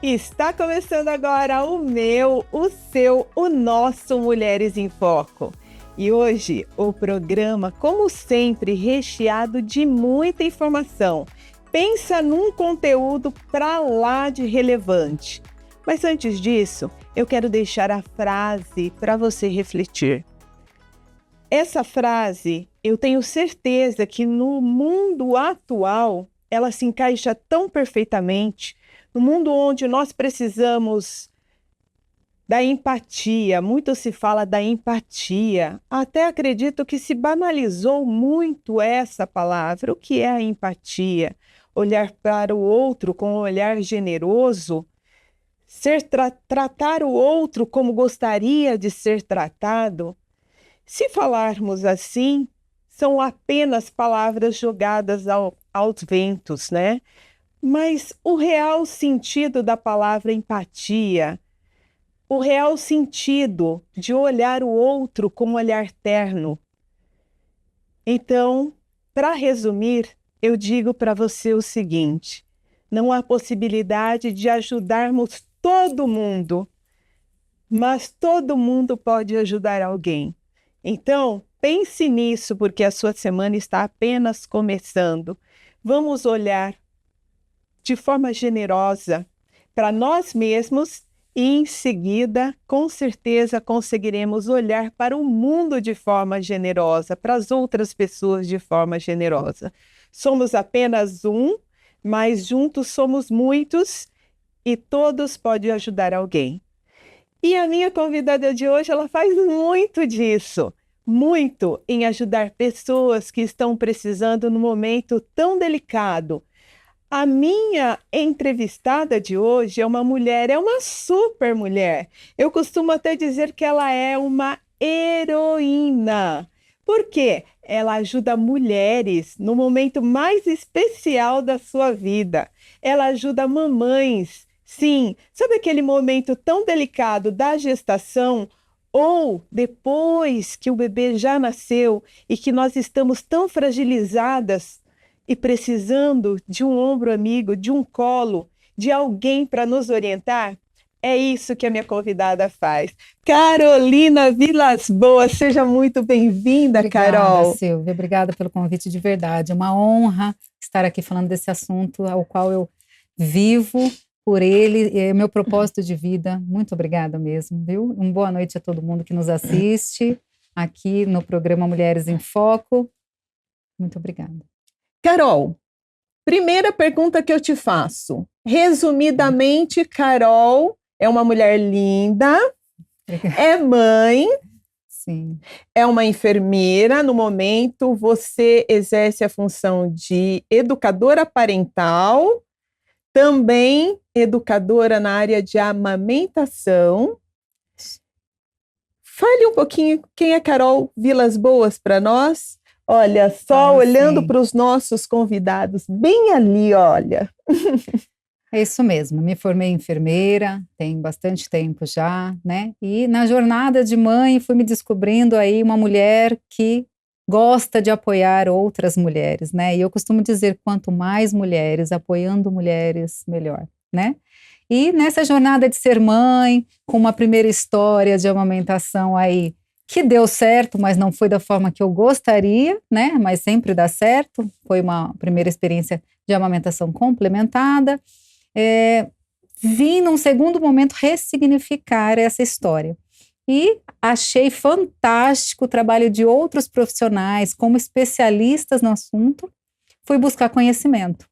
Está começando agora o meu, o seu, o nosso Mulheres em Foco. E hoje o programa, como sempre, recheado de muita informação. Pensa num conteúdo pra lá de relevante. Mas antes disso, eu quero deixar a frase para você refletir. Essa frase, eu tenho certeza que no mundo atual, ela se encaixa tão perfeitamente, no mundo onde nós precisamos da empatia, muito se fala da empatia, até acredito que se banalizou muito essa palavra. O que é a empatia? Olhar para o outro com um olhar generoso, tratar o outro como gostaria de ser tratado. Se falarmos assim, são apenas palavras jogadas aos ventos, né? Mas o real sentido da palavra empatia, o real sentido de olhar o outro com um olhar terno. Então, para resumir, eu digo para você o seguinte: não há possibilidade de ajudarmos todo mundo, mas todo mundo pode ajudar alguém. Então, pense nisso, porque a sua semana está apenas começando. Vamos olhar de forma generosa para nós mesmos e, em seguida, com certeza conseguiremos olhar para o mundo de forma generosa, para as outras pessoas de forma generosa. Somos apenas um, mas juntos somos muitos e todos podem ajudar alguém. E a minha convidada de hoje, ela faz muito disso, muito em ajudar pessoas que estão precisando num momento tão delicado. A minha entrevistada de hoje é uma mulher, é uma super mulher. Eu costumo até dizer que ela é uma heroína. Por quê? Ela ajuda mulheres no momento mais especial da sua vida. Ela ajuda mamães. Sim, sabe aquele momento tão delicado da gestação ou depois que o bebê já nasceu e que nós estamos tão fragilizadas e precisando de um ombro amigo, de um colo, de alguém para nos orientar? É isso que a minha convidada faz. Carolina Vilas Boas, seja muito bem-vinda, Carol. Obrigada, Silvia. Obrigada pelo convite de verdade. É uma honra estar aqui falando desse assunto ao qual eu vivo por ele, é meu propósito de vida. Muito obrigada mesmo, viu? Uma boa noite a todo mundo que nos assiste aqui no programa Mulheres em Foco. Muito obrigada. Carol, primeira pergunta que eu te faço. Resumidamente, Carol é uma mulher linda, é mãe, sim, é uma enfermeira. No momento, você exerce a função de educadora parental, também educadora na área de amamentação. Fale um pouquinho quem é Carol Vilas Boas para nós. Olha, só olhando para os nossos convidados, bem ali, olha. É isso mesmo, me formei enfermeira, tem bastante tempo já, né? E na jornada de mãe fui me descobrindo aí uma mulher que gosta de apoiar outras mulheres, né? E eu costumo dizer, quanto mais mulheres apoiando mulheres, melhor, né? E nessa jornada de ser mãe, com uma primeira história de amamentação aí, que deu certo, mas não foi da forma que eu gostaria, né? Mas sempre dá certo, foi uma primeira experiência de amamentação complementada. Vim num segundo momento ressignificar essa história e achei fantástico o trabalho de outros profissionais como especialistas no assunto. Fui buscar conhecimento.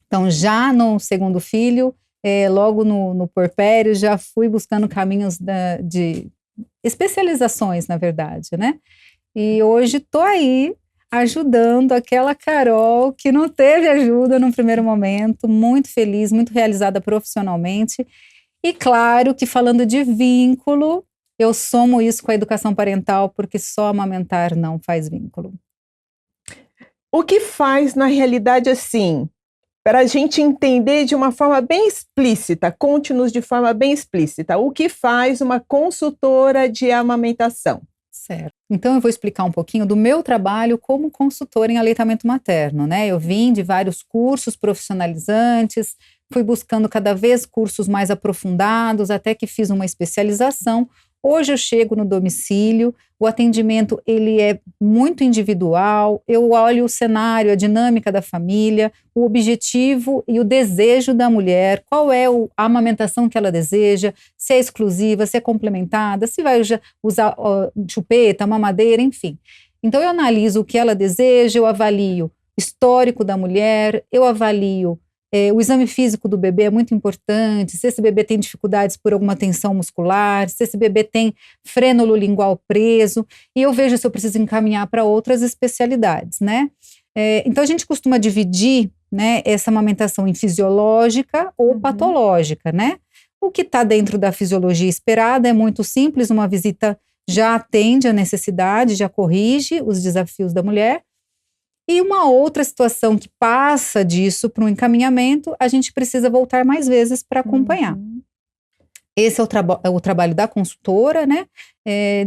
Então, já no segundo filho, logo no puerpério, já fui buscando caminhos de especializações, na verdade, né? E hoje estou aí ajudando aquela Carol que não teve ajuda no primeiro momento, muito feliz, muito realizada profissionalmente. E claro que, falando de vínculo, eu somo isso com a educação parental, porque só amamentar não faz vínculo. O que faz, na realidade, assim, para a gente entender de uma forma bem explícita, conte-nos de forma bem explícita, o que faz uma consultora de amamentação? Certo. Então eu vou explicar um pouquinho do meu trabalho como consultora em aleitamento materno, né? Eu vim de vários cursos profissionalizantes, fui buscando cada vez cursos mais aprofundados, até que fiz uma especialização. Hoje eu chego no domicílio, o atendimento ele é muito individual, eu olho o cenário, a dinâmica da família, o objetivo e o desejo da mulher, qual é a amamentação que ela deseja, se é exclusiva, se é complementada, se vai usar chupeta, mamadeira, enfim. Então eu analiso o que ela deseja, eu avalio o histórico da mulher, eu avalio o exame físico do bebê é muito importante, se esse bebê tem dificuldades por alguma tensão muscular, se esse bebê tem frênulo lingual preso, e eu vejo se eu preciso encaminhar para outras especialidades, né? Então a gente costuma dividir, né, essa amamentação em fisiológica ou patológica, né? O que está dentro da fisiologia esperada é muito simples, uma visita já atende a necessidade, já corrige os desafios da mulher. E uma outra situação que passa disso para um encaminhamento, a gente precisa voltar mais vezes para acompanhar. Esse é o trabalho da consultora, né?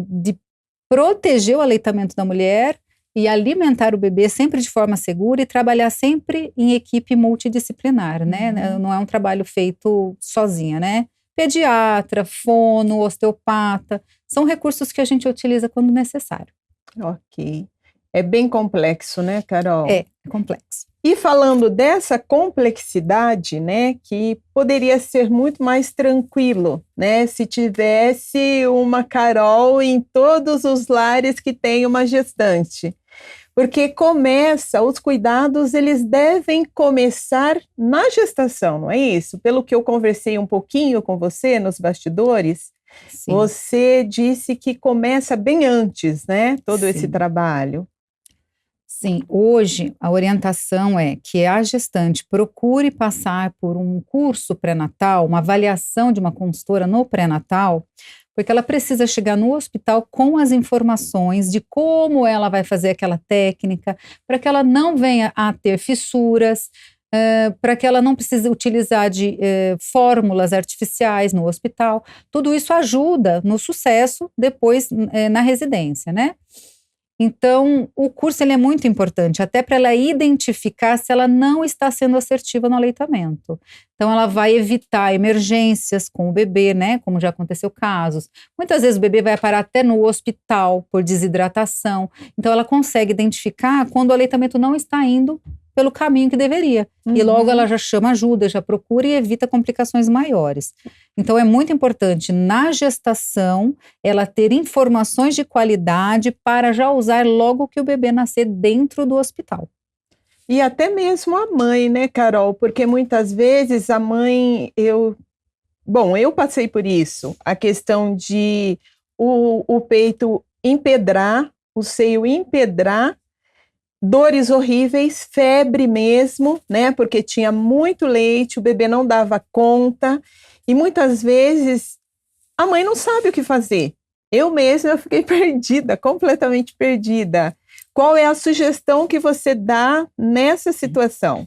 De proteger o aleitamento da mulher e alimentar o bebê sempre de forma segura e trabalhar sempre em equipe multidisciplinar, né? Não é um trabalho feito sozinha, né? Pediatra, fono, osteopata, são recursos que a gente utiliza quando necessário. Ok. É bem complexo, né, Carol? É complexo. E falando dessa complexidade, né, que poderia ser muito mais tranquilo, né, se tivesse uma Carol em todos os lares que tem uma gestante. Porque os cuidados, eles devem começar na gestação, não é isso? Pelo que eu conversei um pouquinho com você nos bastidores, sim, você disse que começa bem antes, né, todo esse trabalho. Sim, hoje a orientação é que a gestante procure passar por um curso pré-natal, uma avaliação de uma consultora no pré-natal, porque ela precisa chegar no hospital com as informações de como ela vai fazer aquela técnica, para que ela não venha a ter fissuras, para que ela não precise utilizar de fórmulas artificiais no hospital. Tudo isso ajuda no sucesso depois na residência, né? Então, o curso ele é muito importante, até para ela identificar se ela não está sendo assertiva no aleitamento. Então, ela vai evitar emergências com o bebê, né, como já aconteceu casos. Muitas vezes o bebê vai parar até no hospital por desidratação. Então, ela consegue identificar quando o aleitamento não está indo pelo caminho que deveria. E logo ela já chama ajuda, já procura e evita complicações maiores. Então é muito importante na gestação ela ter informações de qualidade para já usar logo que o bebê nascer dentro do hospital. E até mesmo a mãe, né, Carol? Porque muitas vezes a mãe, eu passei por isso, a questão de o peito empedrar, o seio empedrar, dores horríveis, febre mesmo, né? Porque tinha muito leite, o bebê não dava conta. E muitas vezes a mãe não sabe o que fazer. Eu mesma fiquei perdida, completamente perdida. Qual é a sugestão que você dá nessa situação?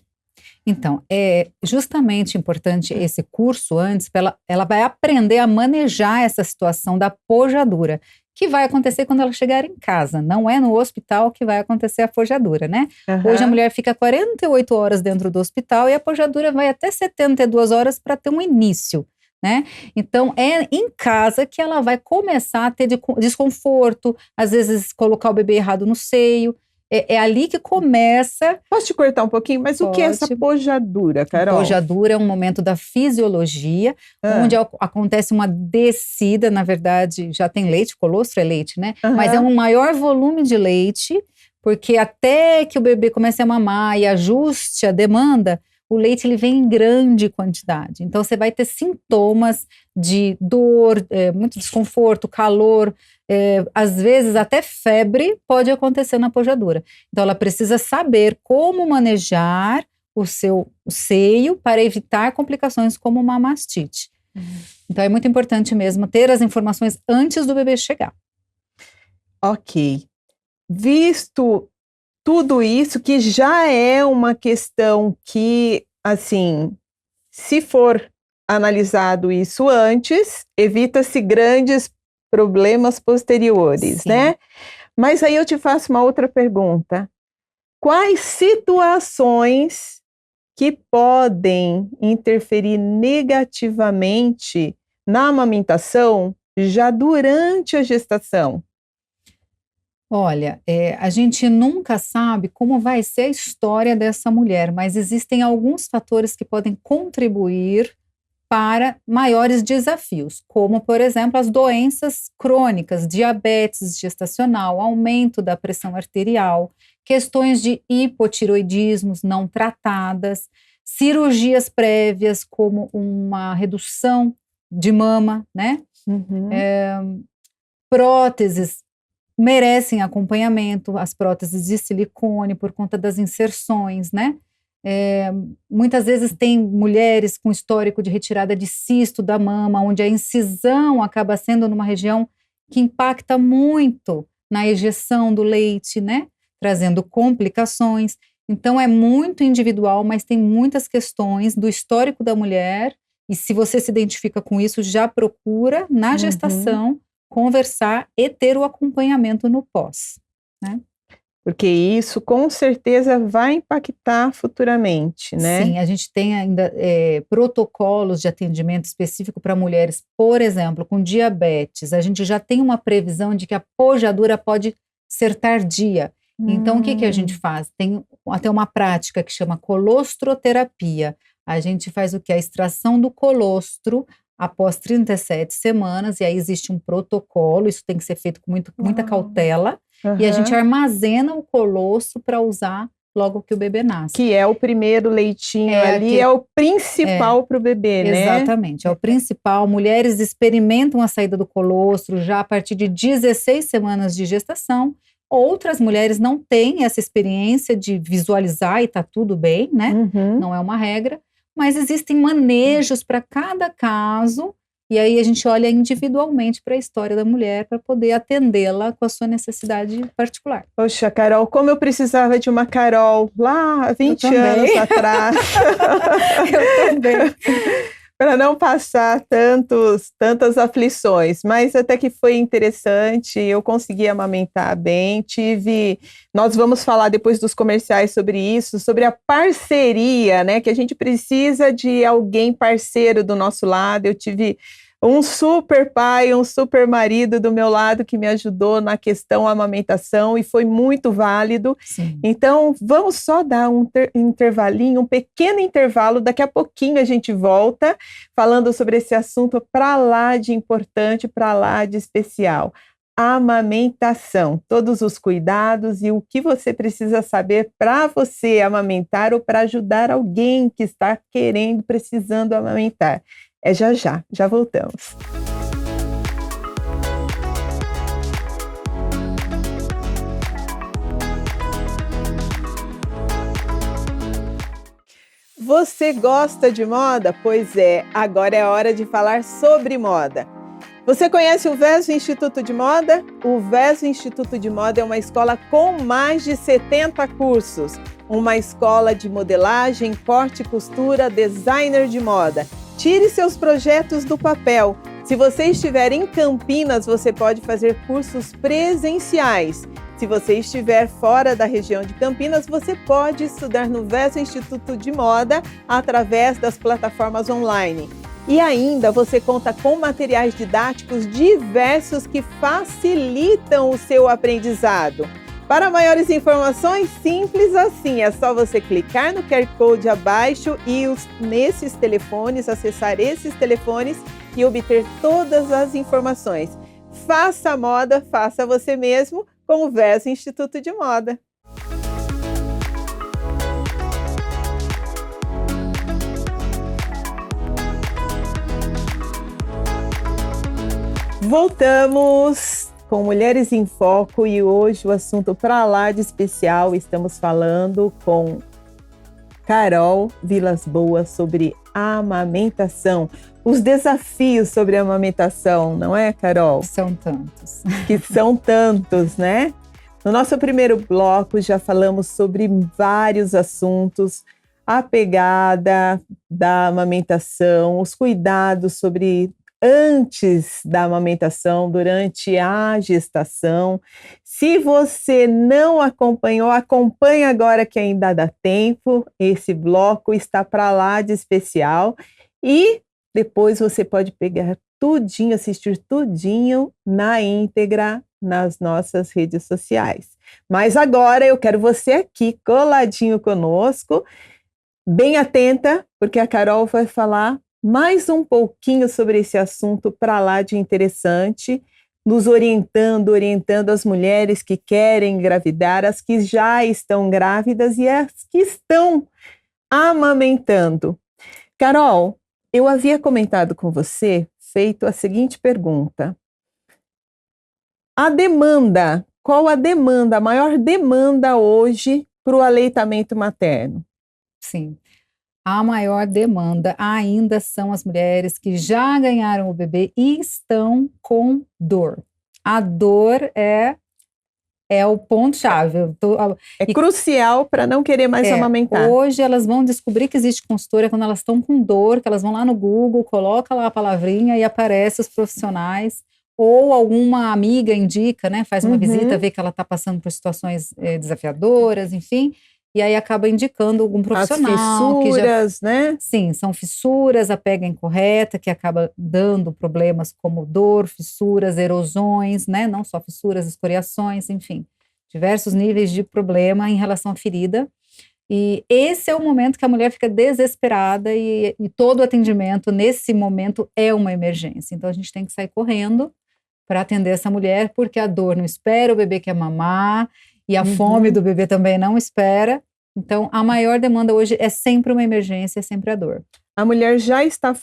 Então, é justamente importante esse curso antes, ela vai aprender a manejar essa situação da pojadura, que vai acontecer quando ela chegar em casa, não é no hospital que vai acontecer a pojadura, né? Hoje a mulher fica 48 horas dentro do hospital e a pojadura vai até 72 horas para ter um início, né? Então, é em casa que ela vai começar a ter desconforto, às vezes colocar o bebê errado no seio. É ali que começa... Posso te cortar um pouquinho? Mas o que é essa pojadura, Carol? Pojadura é um momento da fisiologia, onde acontece uma descida, na verdade, já tem leite, colostro é leite, né? Mas é um maior volume de leite, porque até que o bebê comece a mamar e ajuste a demanda, o leite ele vem em grande quantidade. Então, você vai ter sintomas de dor, muito desconforto, calor, às vezes até febre pode acontecer na pojadura. Então, ela precisa saber como manejar o seu seio para evitar complicações como uma mastite. Então, é muito importante mesmo ter as informações antes do bebê chegar. Ok. Visto tudo isso, que já é uma questão que, assim, se for analisado isso antes, evita-se grandes problemas posteriores, né? Mas aí eu te faço uma outra pergunta. Quais situações que podem interferir negativamente na amamentação já durante a gestação? Olha, a gente nunca sabe como vai ser a história dessa mulher, mas existem alguns fatores que podem contribuir para maiores desafios, como, por exemplo, as doenças crônicas, diabetes gestacional, aumento da pressão arterial, questões de hipotiroidismos não tratadas, cirurgias prévias, como uma redução de mama, né? Próteses merecem acompanhamento, as próteses de silicone, por conta das inserções, né? Muitas vezes tem mulheres com histórico de retirada de cisto da mama, onde a incisão acaba sendo numa região que impacta muito na ejeção do leite, né? Trazendo complicações. Então é muito individual, mas tem muitas questões do histórico da mulher, e se você se identifica com isso, já procura na gestação conversar e ter o acompanhamento no pós, né? Porque isso com certeza vai impactar futuramente, né? Sim, a gente tem ainda protocolos de atendimento específico para mulheres, por exemplo, com diabetes. A gente já tem uma previsão de que a pojadura pode ser tardia. Então, o que a gente faz? Tem até uma prática que chama colostroterapia. A gente faz o quê? A extração do colostro após 37 semanas, e aí existe um protocolo, isso tem que ser feito com muita cautela, e a gente armazena o colostro para usar logo que o bebê nasce. Que é o primeiro leitinho ali, é o principal para o bebê, né? Exatamente, é o principal. Mulheres experimentam a saída do colostro já a partir de 16 semanas de gestação. Outras mulheres não têm essa experiência de visualizar e tá tudo bem, né? Não é uma regra. Mas existem manejos para cada caso, e aí a gente olha individualmente para a história da mulher para poder atendê-la com a sua necessidade particular. Poxa, Carol, como eu precisava de uma Carol lá há 20 anos atrás. Eu também. Para não passar tantas aflições, mas até que foi interessante, eu consegui amamentar bem, nós vamos falar depois dos comerciais sobre isso, sobre a parceria, né, que a gente precisa de alguém parceiro do nosso lado. Eu tive um super pai, um super marido do meu lado que me ajudou na questão amamentação e foi muito válido. Sim. Então, vamos só dar um intervalinho, um pequeno intervalo, daqui a pouquinho a gente volta falando sobre esse assunto para lá de importante, para lá de especial. Amamentação, todos os cuidados e o que você precisa saber para você amamentar ou para ajudar alguém que está precisando amamentar. É já voltamos. Você gosta de moda? Pois é, agora é hora de falar sobre moda. Você conhece o VESO Instituto de Moda? O VESO Instituto de Moda é uma escola com mais de 70 cursos. Uma escola de modelagem, corte e costura, designer de moda. Tire seus projetos do papel. Se você estiver em Campinas, você pode fazer cursos presenciais. Se você estiver fora da região de Campinas, você pode estudar no VESO Instituto de Moda através das plataformas online. E ainda você conta com materiais didáticos diversos que facilitam o seu aprendizado. Para maiores informações, simples assim, é só você clicar no QR Code abaixo e acessar esses telefones e obter todas as informações. Faça a moda, faça você mesmo com o VESO Instituto de Moda. Voltamos com Mulheres em Foco e hoje o assunto para lá de especial. Estamos falando com Carol Vilas Boas sobre amamentação. Os desafios sobre a amamentação, não é, Carol? São tantos. Que são tantos, né? No nosso primeiro bloco já falamos sobre vários assuntos, a pegada da amamentação, os cuidados sobre antes da amamentação, durante a gestação. Se você não acompanhou, acompanhe agora que ainda dá tempo. Esse bloco está para lá de especial. E depois você pode pegar tudinho, assistir tudinho na íntegra nas nossas redes sociais. Mas agora eu quero você aqui, coladinho conosco, bem atenta, porque a Carol vai falar mais um pouquinho sobre esse assunto para lá de interessante, nos orientando as mulheres que querem engravidar, as que já estão grávidas e as que estão amamentando. Carol, eu havia comentado com você, feito a seguinte pergunta. A demanda, qual a demanda, a maior demanda hoje para o aleitamento materno? Sim. A maior demanda ainda são as mulheres que já ganharam o bebê e estão com dor. A dor é o ponto-chave. Crucial para não querer mais amamentar. Hoje elas vão descobrir que existe consultora quando elas estão com dor, que elas vão lá no Google, coloca lá a palavrinha e aparece os profissionais. Ou alguma amiga indica, né? Faz uma visita, vê que ela está passando por situações desafiadoras, enfim. E aí acaba indicando algum profissional. As fissuras, né? Sim, são fissuras, a pega incorreta, que acaba dando problemas como dor, fissuras, erosões, né? Não só fissuras, escoriações, enfim. Diversos níveis de problema em relação à ferida. E esse é o momento que a mulher fica desesperada e todo atendimento, nesse momento, é uma emergência. Então, a gente tem que sair correndo para atender essa mulher, porque a dor não espera, o bebê quer mamar, e a fome do bebê também não espera. Então, a maior demanda hoje é sempre uma emergência, é sempre a dor. A mulher já está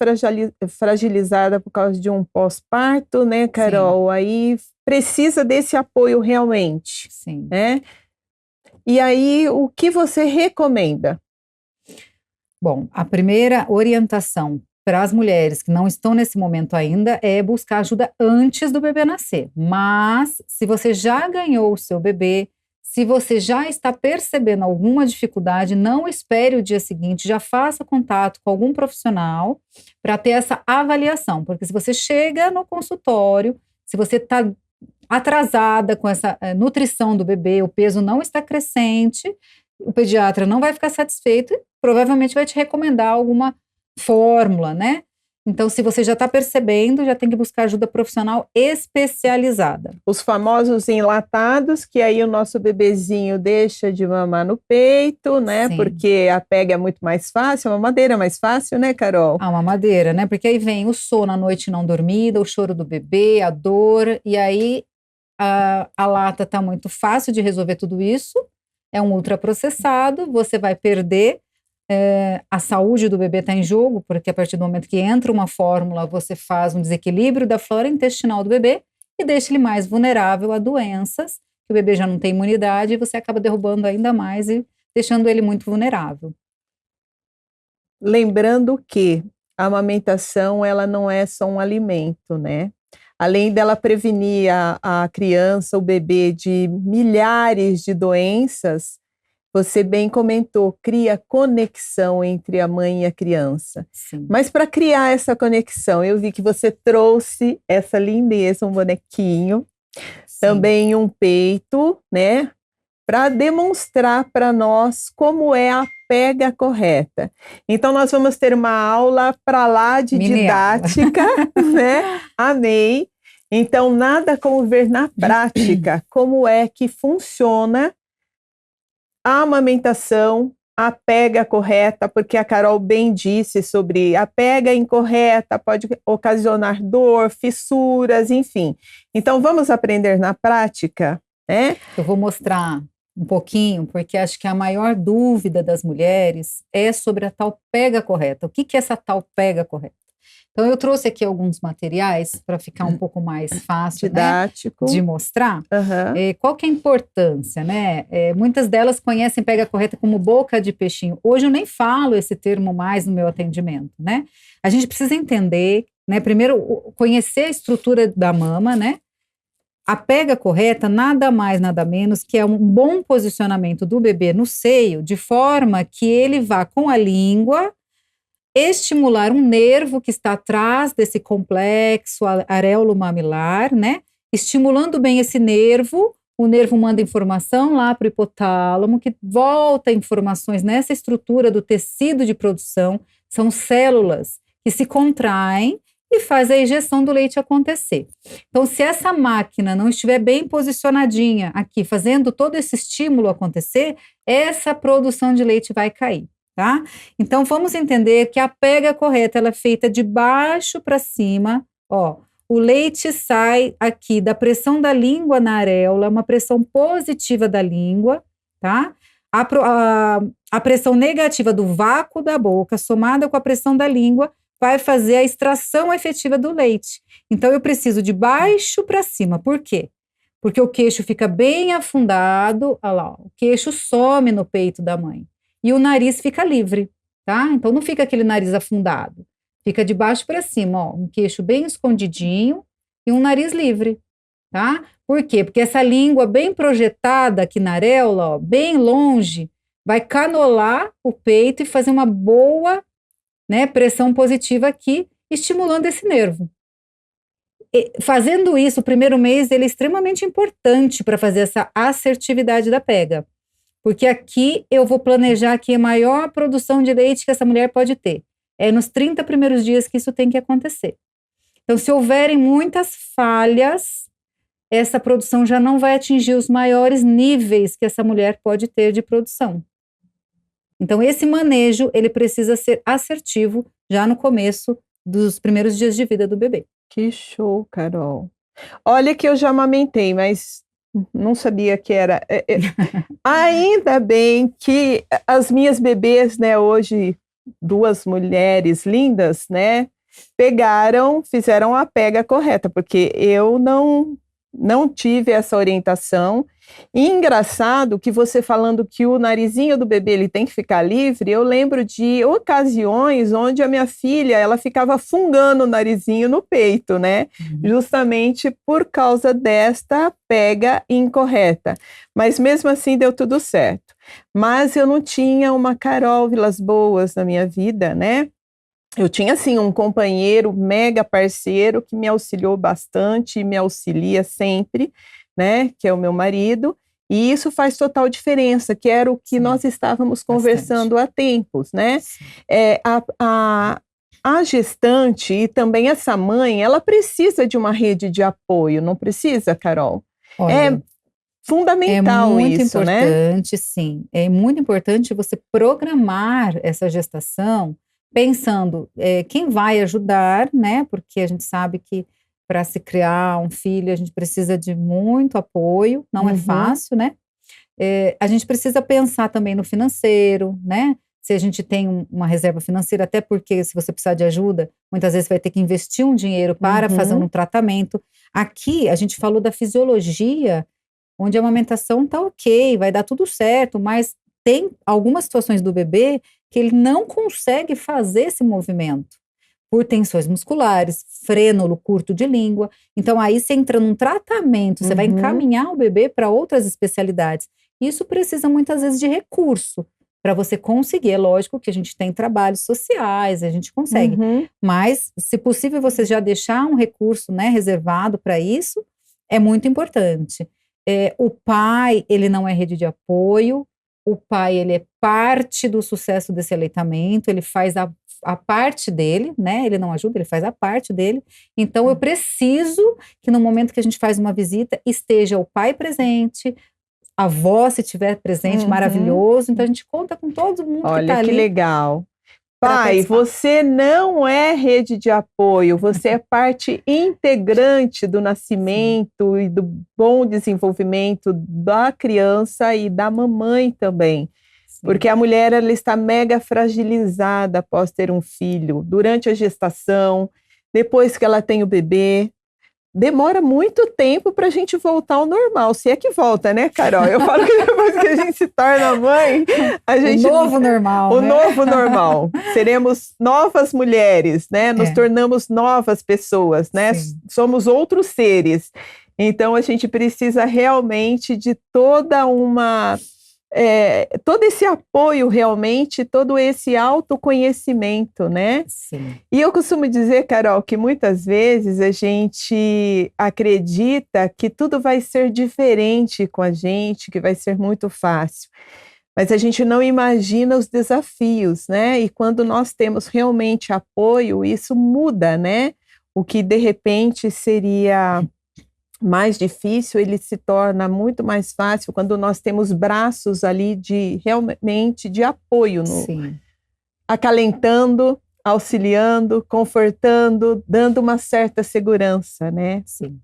fragilizada por causa de um pós-parto, né, Carol? Sim. Aí precisa desse apoio realmente. Sim. Né? E aí, o que você recomenda? Bom, a primeira orientação para as mulheres que não estão nesse momento ainda é buscar ajuda antes do bebê nascer. Mas, se você já ganhou o seu bebê, se você já está percebendo alguma dificuldade, não espere o dia seguinte, já faça contato com algum profissional para ter essa avaliação. Porque se você chega no consultório, se você está atrasada com essa nutrição do bebê, o peso não está crescente, o pediatra não vai ficar satisfeito e provavelmente vai te recomendar alguma fórmula, né? Então, se você já está percebendo, já tem que buscar ajuda profissional especializada. Os famosos enlatados, que aí o nosso bebezinho deixa de mamar no peito, né? Sim. Porque a pega é muito mais fácil, a mamadeira é mais fácil, né, Carol? A mamadeira, né? Porque aí vem o sono à noite não dormida, o choro do bebê, a dor, e aí a lata está muito fácil de resolver tudo isso, é um ultraprocessado, você vai perder. A saúde do bebê está em jogo, porque a partir do momento que entra uma fórmula, você faz um desequilíbrio da flora intestinal do bebê e deixa ele mais vulnerável a doenças, que o bebê já não tem imunidade, e você acaba derrubando ainda mais e deixando ele muito vulnerável. Lembrando que a amamentação, ela não é só um alimento, né? Além dela prevenir a criança, o bebê de milhares de doenças, você bem comentou, cria conexão entre a mãe e a criança. Sim. Mas para criar essa conexão, eu vi que você trouxe essa lindeza, um bonequinho, sim, também um peito, né? Para demonstrar para nós como é a pega correta. Então, nós vamos ter uma aula para lá de didática, né? Amei. Então, nada como ver na prática como é que funciona a amamentação, a pega correta, porque a Carol bem disse sobre a pega incorreta, pode ocasionar dor, fissuras, enfim. Então, vamos aprender na prática, né? Eu vou mostrar um pouquinho, porque acho que a maior dúvida das mulheres é sobre a tal pega correta. O que é essa tal pega correta? Então, eu trouxe aqui alguns materiais para ficar um pouco mais fácil, didático, né, de mostrar. Uhum. Qual que é a importância, né? Muitas delas conhecem pega correta como boca de peixinho. Hoje eu nem falo esse termo mais no meu atendimento, né? A gente precisa entender, né? Primeiro, conhecer a estrutura da mama, né? A pega correta nada mais, nada menos que é um bom posicionamento do bebê no seio, de forma que ele vá com a língua estimular um nervo que está atrás desse complexo areolo-mamilar, né? Estimulando bem esse nervo, o nervo manda informação lá para o hipotálamo, que volta informações nessa estrutura do tecido de produção, são células que se contraem e faz a ejeção do leite acontecer. Então, se essa máquina não estiver bem posicionadinha aqui, fazendo todo esse estímulo acontecer, essa produção de leite vai cair, tá? Então, vamos entender que a pega correta, ela é feita de baixo para cima, ó. O leite sai aqui da pressão da língua na areola, uma pressão positiva da língua, tá? A pressão negativa do vácuo da boca, somada com a pressão da língua, vai fazer a extração efetiva do leite. Então, eu preciso de baixo para cima. Por quê? Porque o queixo fica bem afundado, olha lá, o queixo some no peito da mãe. E o nariz fica livre, tá? Então, não fica aquele nariz afundado. Fica de baixo para cima, ó, um queixo bem escondidinho e um nariz livre, tá? Por quê? Porque essa língua bem projetada aqui na areola, ó, bem longe, vai canolar o peito e fazer uma boa, né, pressão positiva aqui, estimulando esse nervo. E, fazendo isso, o primeiro mês ele é extremamente importante para fazer essa assertividade da pega, porque aqui eu vou planejar aqui a maior produção de leite que essa mulher pode ter. É nos 30 primeiros dias que isso tem que acontecer. Então, se houverem muitas falhas, essa produção já não vai atingir os maiores níveis que essa mulher pode ter de produção. Então, esse manejo, ele precisa ser assertivo já no começo dos primeiros dias de vida do bebê. Que show, Carol. Olha que eu já amamentei, mas não sabia que era. Ainda bem que as minhas bebês, né, hoje, 2 mulheres lindas, né, fizeram a pega correta, porque eu não tive essa orientação. E engraçado que você falando que o narizinho do bebê ele tem que ficar livre, eu lembro de ocasiões onde a minha filha ela ficava fungando o narizinho no peito, né? Justamente por causa desta pega incorreta. Mas mesmo assim deu tudo certo. Mas eu não tinha uma Carol Vilas Boas na minha vida, né? Eu tinha, assim, um companheiro mega parceiro que me auxiliou bastante e me auxilia sempre, né, que é o meu marido, e isso faz total diferença, que era o que Sim, nós estávamos conversando há tempos, né? A gestante e também essa mãe, ela precisa de uma rede de apoio, não precisa, Carol? Olha, É fundamental muito isso, né? importante, sim. É muito importante você programar essa gestação pensando quem vai ajudar, né? Porque a gente sabe que para se criar um filho a gente precisa de muito apoio, não é fácil, né? A gente precisa pensar também no financeiro, né? Se a gente tem uma reserva financeira, até porque se você precisar de ajuda, muitas vezes vai ter que investir um dinheiro para fazer um tratamento. Aqui a gente falou da fisiologia, onde a amamentação tá ok, vai dar tudo certo, mas tem algumas situações do bebê que ele não consegue fazer esse movimento por tensões musculares, frênulo curto de língua. Então, aí você entra num tratamento, você vai encaminhar o bebê para outras especialidades. Isso precisa muitas vezes de recurso para você conseguir. É lógico que a gente tem trabalhos sociais, a gente consegue. Mas, se possível, você já deixar um recurso, né, reservado para isso, é muito importante. O pai, ele não é rede de apoio. O pai, ele é parte do sucesso desse aleitamento, ele faz a parte dele, né? Ele não ajuda, ele faz a parte dele. Então, eu preciso que no momento que a gente faz uma visita, esteja o pai presente, a avó, se estiver presente, maravilhoso. Então, a gente conta com todo mundo que está ali. Olha que legal. Pai, você não é rede de apoio, você é parte integrante do nascimento e do bom desenvolvimento da criança e da mamãe também. Porque a mulher ela está mega fragilizada após ter um filho, durante a gestação, depois que ela tem o bebê. Demora muito tempo para a gente voltar ao normal, se é que volta, né, Carol? Eu falo que depois que a gente se torna mãe, a gente... O novo normal, O né? novo normal. Seremos novas mulheres, né? Nos tornamos novas pessoas, né? Somos outros seres. Então, a gente precisa realmente de toda uma todo esse apoio realmente, todo esse autoconhecimento, né? Sim. E eu costumo dizer, Carol, que muitas vezes a gente acredita que tudo vai ser diferente com a gente, que vai ser muito fácil. Mas a gente não imagina os desafios, né? E quando nós temos realmente apoio, isso muda, né? O que de repente seria mais difícil, ele se torna muito mais fácil quando nós temos braços ali realmente de apoio, acalentando, auxiliando, confortando, dando uma certa segurança, né? Sim.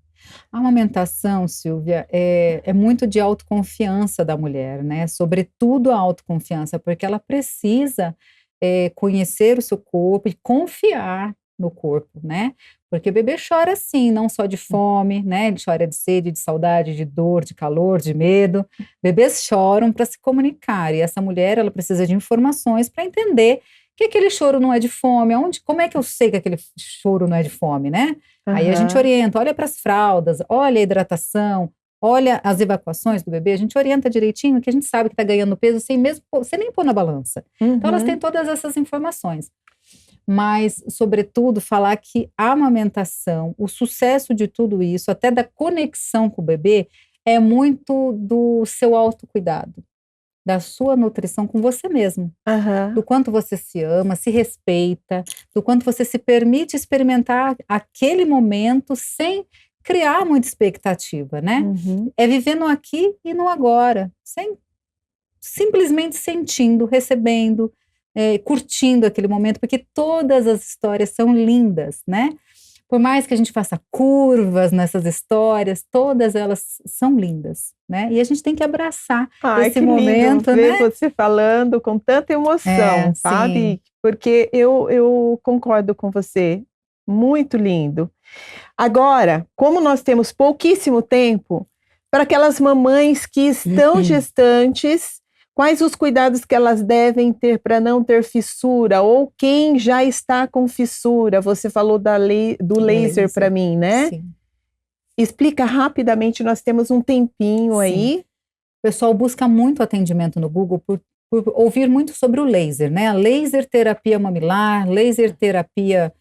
A amamentação, Silvia, é muito de autoconfiança da mulher, né? Sobretudo a autoconfiança, porque ela precisa conhecer o seu corpo e confiar no corpo, né? Porque o bebê chora sim, não só de fome, né? Ele chora de sede, de saudade, de dor, de calor, de medo. Bebês choram para se comunicar e essa mulher, ela precisa de informações para entender que aquele choro não é de fome, como é que eu sei que aquele choro não é de fome, né? Aí a gente orienta, olha para as fraldas, olha a hidratação, olha as evacuações do bebê, a gente orienta direitinho, que a gente sabe que está ganhando peso sem nem pôr na balança. Então elas têm todas essas informações. Mas, sobretudo, falar que a amamentação, o sucesso de tudo isso, até da conexão com o bebê, é muito do seu autocuidado, da sua nutrição com você mesmo, do quanto você se ama, se respeita, do quanto você se permite experimentar aquele momento sem criar muita expectativa, né? É viver no aqui e no agora, simplesmente sentindo, recebendo, curtindo aquele momento, porque todas as histórias são lindas, né? Por mais que a gente faça curvas nessas histórias, todas elas são lindas, né? E a gente tem que abraçar esse momento, lindo ver né? você falando com tanta emoção, sabe? Sim. Porque eu concordo com você, muito lindo. Agora, como nós temos pouquíssimo tempo, para aquelas mamães que estão gestantes, quais os cuidados que elas devem ter para não ter fissura? Ou quem já está com fissura? Você falou do laser para mim, né? Sim. Explica rapidamente, nós temos um tempinho aí. O pessoal busca muito atendimento no Google por ouvir muito sobre o laser, né? A laser terapia mamilar, laser terapia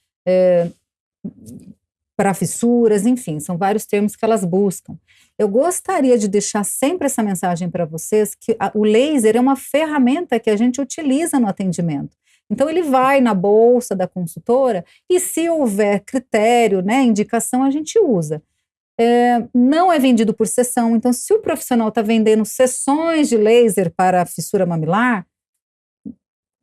para fissuras, enfim, são vários termos que elas buscam. Eu gostaria de deixar sempre essa mensagem para vocês, que o laser é uma ferramenta que a gente utiliza no atendimento. Então, ele vai na bolsa da consultora e, se houver critério, né, indicação, a gente usa. Não é vendido por sessão, então, se o profissional está vendendo sessões de laser para fissura mamilar,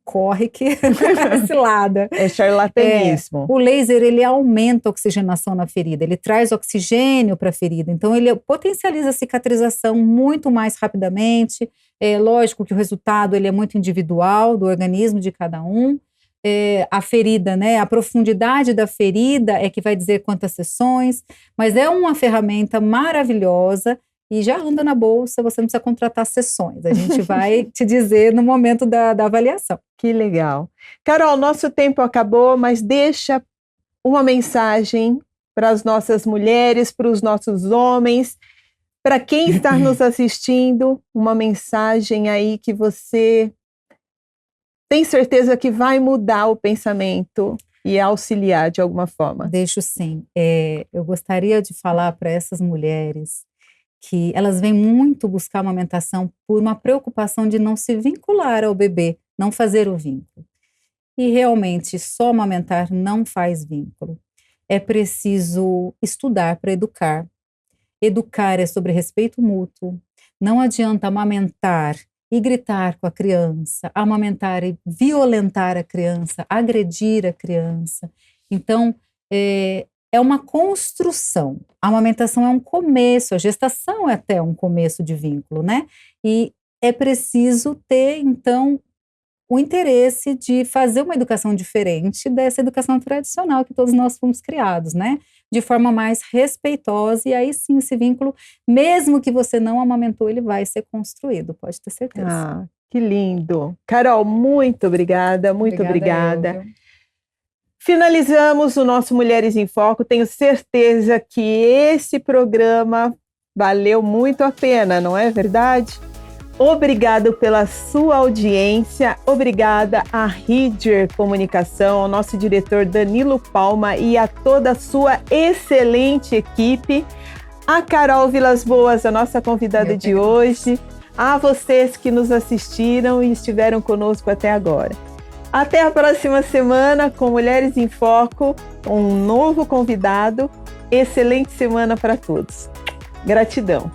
corre que é cilada. É charlatanismo. O laser, ele aumenta a oxigenação na ferida, ele traz oxigênio para a ferida, então ele potencializa a cicatrização muito mais rapidamente. É lógico que o resultado ele é muito individual do organismo de cada um. A ferida, né, a profundidade da ferida é que vai dizer quantas sessões, mas é uma ferramenta maravilhosa. E já anda na bolsa, você não precisa contratar sessões. A gente vai te dizer no momento da avaliação. Que legal. Carol, nosso tempo acabou, mas deixa uma mensagem para as nossas mulheres, para os nossos homens, para quem está nos assistindo, uma mensagem aí que você tem certeza que vai mudar o pensamento e auxiliar de alguma forma. Deixo sim. Eu gostaria de falar para essas mulheres que elas vêm muito buscar amamentação por uma preocupação de não se vincular ao bebê, não fazer o vínculo. E realmente, só amamentar não faz vínculo. É preciso estudar para educar. Educar é sobre respeito mútuo. Não adianta amamentar e gritar com a criança, amamentar e violentar a criança, agredir a criança. Então, é uma construção. A amamentação é um começo, a gestação é até um começo de vínculo, né? E é preciso ter, então, o interesse de fazer uma educação diferente dessa educação tradicional que todos nós fomos criados, né? De forma mais respeitosa, e aí sim esse vínculo, mesmo que você não amamentou, ele vai ser construído, pode ter certeza. Ah, que lindo. Carol, muito obrigada, muito obrigada. Finalizamos o nosso Mulheres em Foco. Tenho certeza que esse programa valeu muito a pena, não é verdade? Obrigado pela sua audiência, obrigada a Ridger Comunicação, ao nosso diretor Danilo Palma e a toda a sua excelente equipe, a Carol Vilas Boas, a nossa convidada de hoje, a vocês que nos assistiram e estiveram conosco até agora. Até a próxima semana com Mulheres em Foco, um novo convidado. Excelente semana para todos. Gratidão.